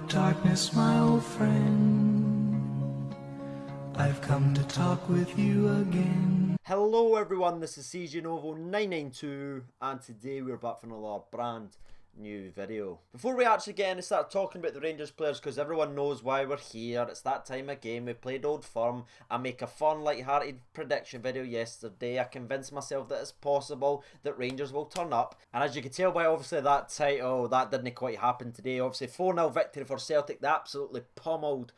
Darkness, my old friend, I've come to talk with you again. Hello everyone, this is CJ Novo 992 and today we're back for another brand new video. Before we actually get in and start talking about the Rangers players, because everyone knows why we're here, it's that time of game, we played Old Firm. I make a fun light-hearted prediction video yesterday. I convinced myself that it's possible that Rangers will turn up, and as you can tell by obviously that title, that didn't quite happen today. Obviously 4-0 victory for Celtic. They absolutely pummeled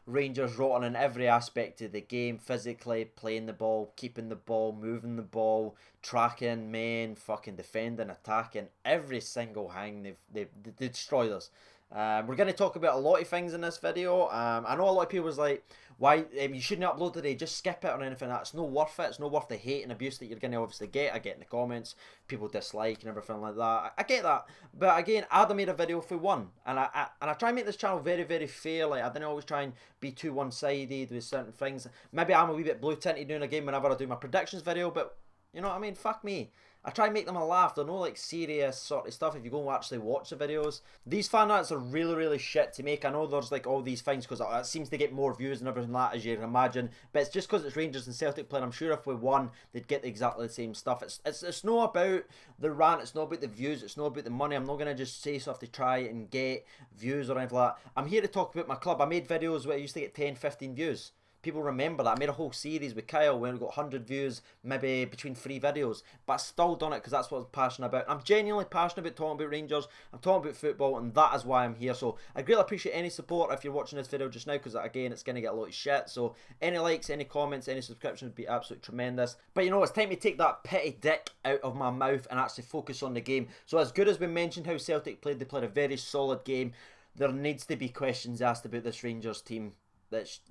Rangers rotten in every aspect of the game, physically, playing the ball, keeping the ball, moving the ball, tracking men, fucking defending, attacking, every single thing. They destroyed us. We're going to talk about a lot of things in this video. I know a lot of people was like, why, you shouldn't upload today, just skip it or anything. That's no worth it. It's no worth the hate and abuse that you're going to obviously get. I get in the comments, people dislike and everything like that. I get that. But again, Adam made a video for one. And I try and make this channel very, very fair. Like, I don't always try and be too one-sided with certain things. Maybe I'm a wee bit blue-tinted doing a game whenever I do my predictions video, but you know what I mean? Fuck me. I try and make them a laugh. They're no like serious sort of stuff if you go and actually watch the videos. These fan arts are really, really shit to make. I know there's like all these things because it seems to get more views and everything like that as you can imagine. But it's just because it's Rangers and Celtic playing. I'm sure if we won, they'd get exactly the same stuff. It's not about the rant. It's not about the views. It's not about the money. I'm not going to just say stuff to try and get views or anything like that. I'm here to talk about my club. I made videos where I used to get 10, 15 views. People remember that. I made a whole series with Kyle when we got 100 views, maybe between 3 videos. But I still done it because that's what I'm passionate about. I'm genuinely passionate about talking about Rangers. I'm talking about football, and that is why I'm here. So I greatly appreciate any support if you're watching this video just now, because again, it's going to get a lot of shit. So any likes, any comments, any subscriptions would be absolutely tremendous. But you know, it's time to take that petty dick out of my mouth and actually focus on the game. So as good as we mentioned how Celtic played, they played a very solid game. There needs to be questions asked about this Rangers team.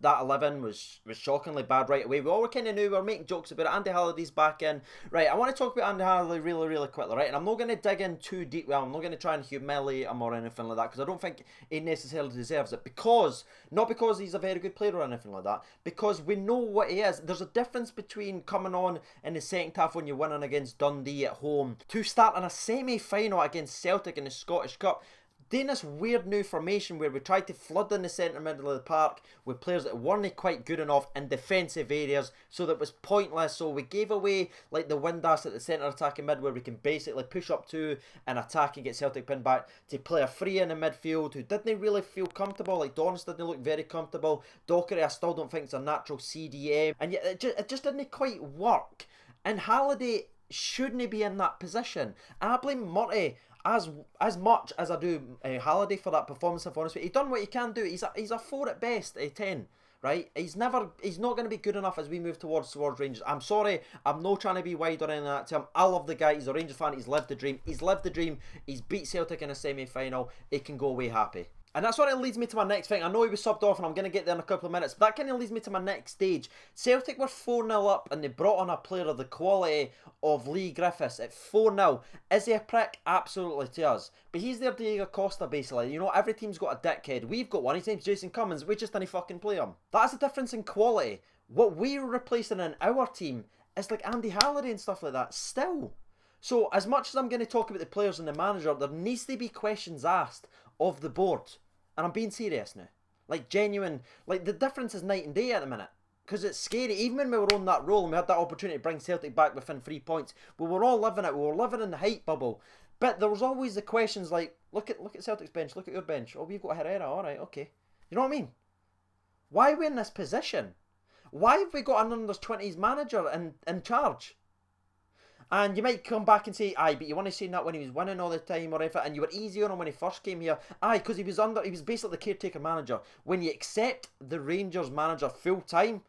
That 11 was shockingly bad right away. We all kind of knew, we were making jokes about it. Andy Halliday's back in. Right, I want to talk about Andy Halliday really, really quickly, right? And I'm not going to dig in too deep. Well, I'm not going to try and humiliate him or anything like that, because I don't think he necessarily deserves it. Not because he's a very good player or anything like that, because we know what he is. There's a difference between coming on in the second half when you're winning against Dundee at home to starting a semi-final against Celtic in the Scottish Cup. Doing this weird new formation where we tried to flood in the centre middle of the park with players that weren't quite good enough in defensive areas, so that it was pointless. So we gave away like the Windass at the centre attacking mid, where we can basically push up to and attack and get Celtic pinned back, to play a free in the midfield who didn't really feel comfortable. Like Donis didn't look very comfortable. Docherty I still don't think is a natural CDM, and yet it just didn't quite work. And Halliday shouldn't be in that position. And I blame Murty as much as I do Halliday for that performance. If honest with you, he's done what he can do. He's a 4 at best, a 10, right? He's not going to be good enough as we move towards Rangers. I'm sorry, I'm not trying to be wide or anything like that to him. I love the guy. He's a Rangers fan. He's lived the dream. He's beat Celtic in a semi-final. He can go away happy. And that's what it leads me to my next thing. I know he was subbed off and I'm going to get there in a couple of minutes, but that kind of leads me to my next stage. Celtic were 4-0 up and they brought on a player of the quality of Lee Griffiths at 4-0. Is he a prick? Absolutely to us. But he's their Diego Costa basically. You know, every team's got a dickhead. We've got one. His name's Jason Cummins. We just didn't fucking play him. That's the difference in quality. What we're replacing in our team is like Andy Halliday and stuff like that still. So as much as I'm going to talk about the players and the manager, there needs to be questions asked of the board. And I'm being serious now. Like genuine, like the difference is night and day at the minute. Because it's scary. Even when we were on that roll and we had that opportunity to bring Celtic back within 3 points, we were all living it. We were living in the hype bubble. But there was always the questions like, look at Celtic's bench, look at your bench. Oh, we've got Herrera, alright, okay. You know what I mean? Why are we in this position? Why have we got an under-20s manager in charge? And you might come back and say, aye, but you want to say that when he was winning all the time or anything, and you were easy on him when he first came here. Aye, because he was basically the caretaker manager. When you accept the Rangers manager full time,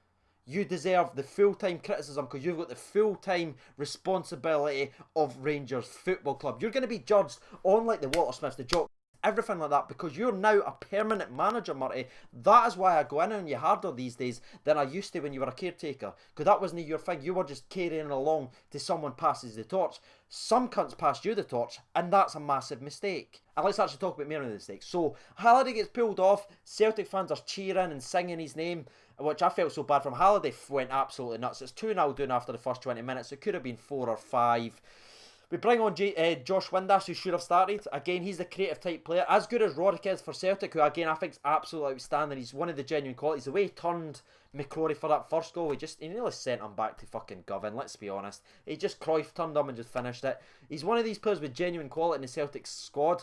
you deserve the full-time criticism because you've got the full-time responsibility of Rangers Football Club. You're going to be judged on like the Walter Smiths, the Jock, everything like that, because you're now a permanent manager, Murty. That is why I go in on you harder these days than I used to when you were a caretaker, because that wasn't your thing. You were just carrying along till someone passes the torch. Some cunts passed you the torch, and that's a massive mistake. And let's actually talk about more of the mistakes. So Halliday gets pulled off. Celtic fans are cheering and singing his name, which I felt so bad from. Halliday went absolutely nuts. It's 2-0 down after the first 20 minutes. It could have been 4 or 5. We bring on Josh Windass, who should have started. Again, he's the creative type player. As good as Roderick is for Celtic, who again I think is absolutely outstanding. He's one of the genuine qualities. The way he turned McCrory for that first goal, he nearly sent him back to fucking Govan, let's be honest. He just Cruyff turned him and just finished it. He's one of these players with genuine quality in the Celtic squad.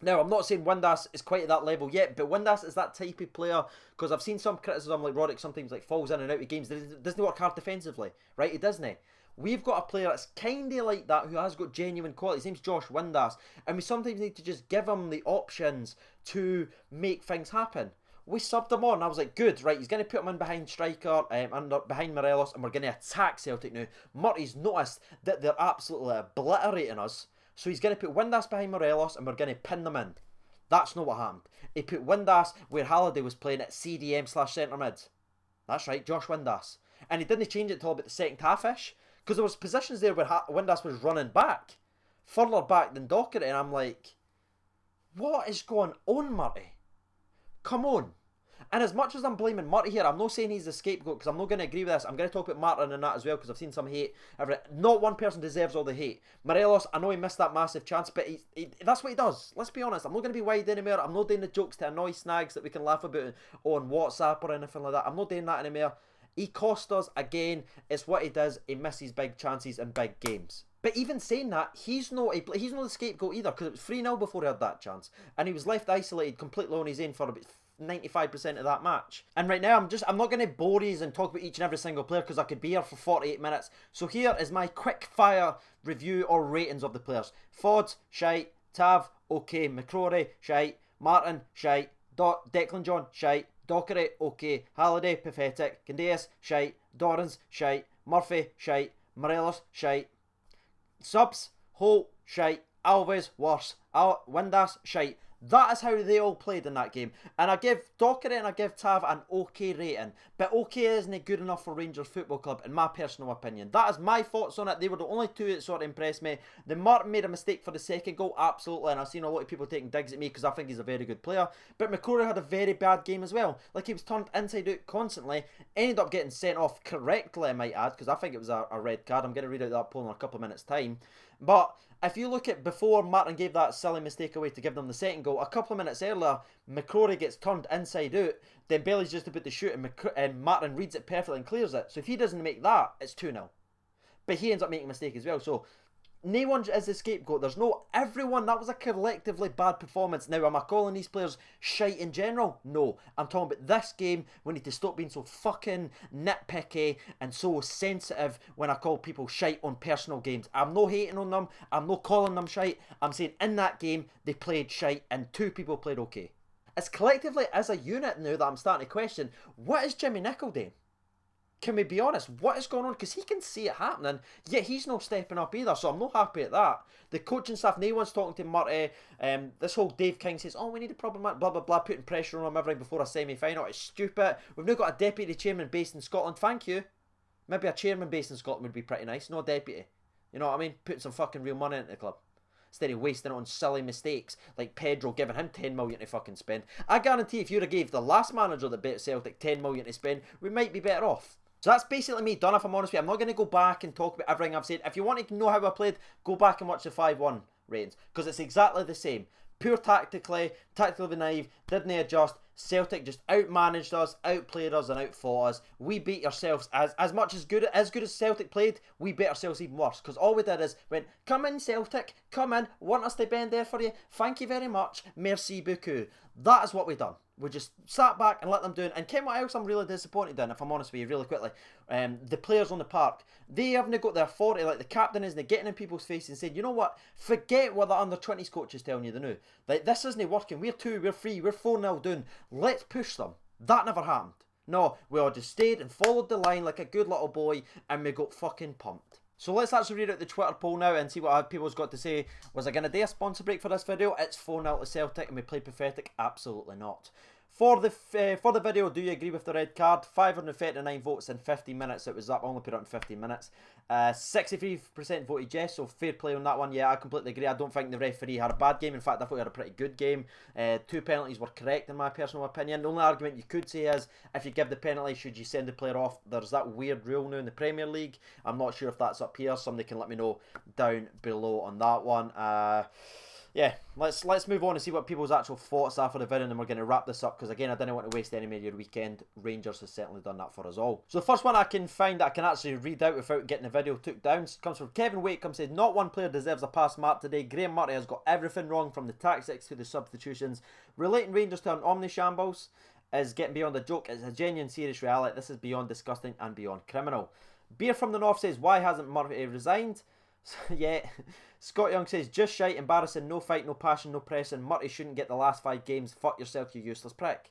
Now, I'm not saying Windass is quite at that level yet, but Windass is that type of player, because I've seen some criticism like Roderick sometimes like falls in and out of games. Doesn't work hard defensively, right? He doesn't. We've got a player that's kind of like that, who has got genuine quality. His name's Josh Windass, and we sometimes need to just give him the options to make things happen. We subbed him on. I was like, good, right, he's going to put him in behind striker, behind Morelos, and we're going to attack Celtic now. Murty's noticed that they're absolutely obliterating us, so he's going to put Windass behind Morelos, and we're going to pin them in. That's not what happened. He put Windass where Halliday was playing at CDM/centre mid. That's right, Josh Windass. And he didn't change it until about the second half-ish, because there was positions there where Windass was running back, further back than Docherty, and I'm like, what is going on, Murty? Come on. And as much as I'm blaming Murty here, I'm not saying he's the scapegoat, because I'm not going to agree with this. I'm going to talk about Martin and that as well, because I've seen some hate. Not one person deserves all the hate. Morelos, I know he missed that massive chance, but that's what he does. Let's be honest. I'm not going to be wide anymore. I'm not doing the jokes to annoy snags that we can laugh about on WhatsApp or anything like that. I'm not doing that anymore. He cost us again. It's what he does. He misses big chances in big games. But even saying that, he's not the scapegoat either, because it was 3-0 before he had that chance, and he was left isolated completely on his own for about 95% of that match. And right now, I'm not going to bore you and talk about each and every single player, because I could be here for 48 minutes. So here is my quick fire review or ratings of the players. Fods, shite. Tav, okay. McCrory, shite. Martin, shite. Declan John, shite. Docherty, okay. Halliday, pathetic. Candeas, shite. Dorrans, shite. Murphy, shite. Morelos, shite. Subs, Holt, shite. Alves, worse. Windass, shite. That is how they all played in that game. And I give Docherty and I give Tav an okay rating. But okay isn't good enough for Rangers Football Club, in my personal opinion. That is my thoughts on it. They were the only two that sort of impressed me. The Martin made a mistake for the second goal, absolutely. And I've seen a lot of people taking digs at me because I think he's a very good player. But McCrory had a very bad game as well. Like, he was turned inside out constantly. Ended up getting sent off correctly, I might add, because I think it was a red card. I'm going to read out that poll in a couple of minutes' time. But if you look at before Martin gave that silly mistake away to give them the second goal, a couple of minutes earlier, McCrory gets turned inside out, then Bailey's just about to shoot, and Martin reads it perfectly and clears it. So if he doesn't make that, it's 2-0. But he ends up making a mistake as well. So no one is the scapegoat. There's no everyone. That was a collectively bad performance. Now, am I calling these players shite in general? No. I'm talking about this game. We need to stop being so fucking nitpicky and so sensitive when I call people shite on personal games. I'm not hating on them. I'm not calling them shite. I'm saying in that game, they played shite and two people played okay. It's collectively as a unit now that I'm starting to question, what is Jimmy Nicholl doing? Can we be honest? What is going on? Because he can see it happening, yet he's not stepping up either, so I'm not happy at that. The coaching staff, no one's talking to Murty. This whole Dave King says, oh, we need a problem, blah, blah, blah, putting pressure on him everything before a semi-final. It's stupid. We've now got a deputy chairman based in Scotland. Thank you. Maybe a chairman based in Scotland would be pretty nice, no deputy. You know what I mean? Putting some fucking real money into the club, instead of wasting it on silly mistakes like Pedro giving him 10 million to fucking spend. I guarantee if you'd have gave the last manager that beat Celtic 10 million to spend, we might be better off. So that's basically me done, if I'm honest with you. I'm not going to go back and talk about everything I've said. If you want to know how I played, go back and watch the 5-1 ratings, because it's exactly the same. Poor tactically naive, didn't adjust. Celtic just outmanaged us, outplayed us and outfought us. We beat ourselves as much as good as Celtic played, we beat ourselves even worse. Because all we did is went, come in Celtic, come in, want us to bend there for you, thank you very much, merci beaucoup. That is what we done. We just sat back and let them do it. And Ken, what else I'm really disappointed in, if I'm honest with you, really quickly, the players on the park, they haven't got their 40, like the captain isn't getting in people's face and saying, you know what, forget what the under-20s coach is telling you to do. Like, this isn't working, we're 2, we're 3, we're 4-0 down, let's push them. That never happened. No, we all just stayed and followed the line like a good little boy, and we got fucking pumped. So let's actually read out the Twitter poll now and see what people's got to say. Was I going to do a sponsor break for this video? It's 4-0 to Celtic and we played pathetic? Absolutely not. For the video, do you agree with the red card? 539 votes in 15 minutes. It was up. I only put it in 15 minutes. 63% voted yes, so fair play on that one. Yeah, I completely agree. I don't think the referee had a bad game. In fact, I thought he had a pretty good game. 2 penalties were correct in my personal opinion. The only argument you could say is, if you give the penalty, should you send the player off? There's that weird rule now in the Premier League. I'm not sure if that's up here. Somebody can let me know down below on that one. Yeah, let's move on and see what people's actual thoughts are for the video, and then we're going to wrap this up, because again, I didn't want to waste any more of your weekend. Rangers has certainly done that for us all. So the first one I can find that I can actually read out without getting the video took down comes from Kevin Wakecombe. Says, not one player deserves a pass mark today. Graham Murty has got everything wrong, from the tactics to the substitutions. Relating Rangers to an omni-shambles is getting beyond a joke. It's a genuine serious reality. This is beyond disgusting and beyond criminal. Beer from the North says, why hasn't Murty resigned? Yeah. Scott Young says, just shite, embarrassing, no fight, no passion, no pressing. Murty shouldn't get the last 5 games. Fuck yourself, you useless prick.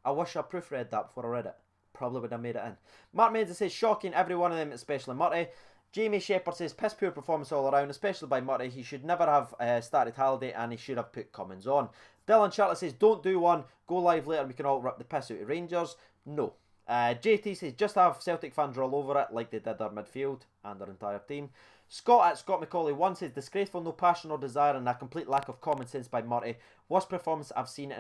I wish I proofread that before I read it. Probably would have made it in. Mark Mendes says, shocking, every one of them, especially Murty. Jamie Shepherd says, piss poor performance all around, especially by Murty. He should never have started Halliday, and he should have put Cummins on. Dylan Charlotte says, don't do one. Go live later, we can all rip the piss out of Rangers. No. JT says, just have Celtic fans roll over it like they did our midfield and our entire team. Scott at Scott McCauley 1 says, disgraceful, no passion or desire, and a complete lack of common sense by Murty. Worst performance I've seen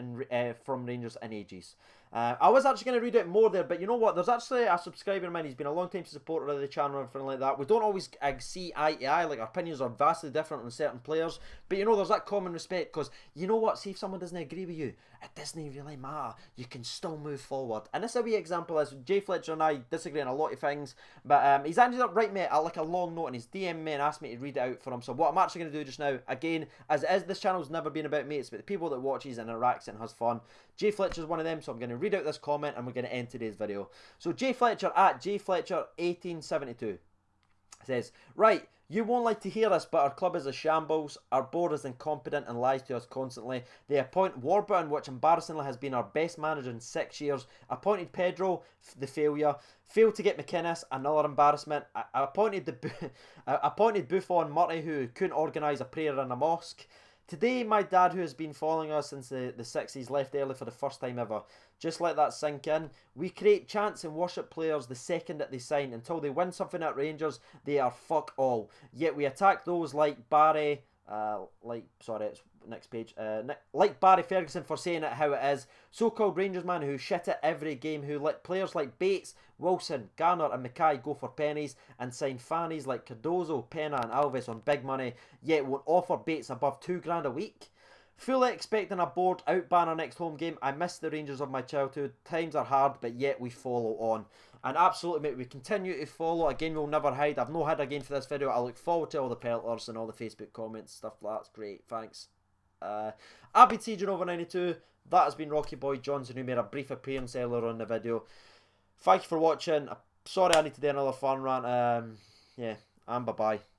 from Rangers in ages. I was actually going to read out more there, but you know what? There's actually a subscriber of mine. He's been a long time supporter of the channel and everything like that. We don't always see eye to eye. Like, our opinions are vastly different on certain players. But you know, there's that common respect, because you know what? See, if someone doesn't agree with you, it doesn't really matter. You can still move forward. And this is a wee example. Is Jay Fletcher and I disagree on a lot of things, but he's ended up writing me like a long note, and he's DM'd me and asked me to read it out for him. So what I'm actually going to do just now, again, as it is, this channel's never been about me. It's about the people that watches and interacts and has fun. Jay Fletcher's one of them, so I'm going to read out this comment and we're going to end today's video. So Jay Fletcher at Jay Fletcher 1872 says, right, you won't like to hear this, but our club is a shambles. Our board is incompetent and lies to us constantly. They appoint Warburton, which embarrassingly has been our best manager in 6 years. Appointed Pedro, the failure. Failed to get McInnes, another embarrassment. Appointed Buffon Murty, who couldn't organise a prayer in a mosque. Today, my dad, who has been following us since the 60s, left early for the first time ever. Just let that sink in. We create chants and worship players the second that they sign. Until they win something at Rangers, they are fuck all. Yet we attack those like Barry... next page. Like Barry Ferguson for saying it how it is. So-called Rangers man who shit at every game, who let players like Bates, Wilson, Garner and Mackay go for pennies and sign fannies like Cardozo, Pena and Alves on big money, yet won't offer Bates above £2 a week. Fully expecting a board out ban our next home game. I miss the Rangers of my childhood. Times are hard, but yet we follow on. And absolutely, mate, we continue to follow. Again, we'll never hide. I've no hid again for this video. I look forward to all the pelters and all the Facebook comments, stuff like that's great. Thanks. I've been TJ over 92. That has been Rocky Boy Johnson, who made a brief appearance earlier on the video. Thank you for watching. Sorry I need to do another fun rant. Yeah, and bye-bye.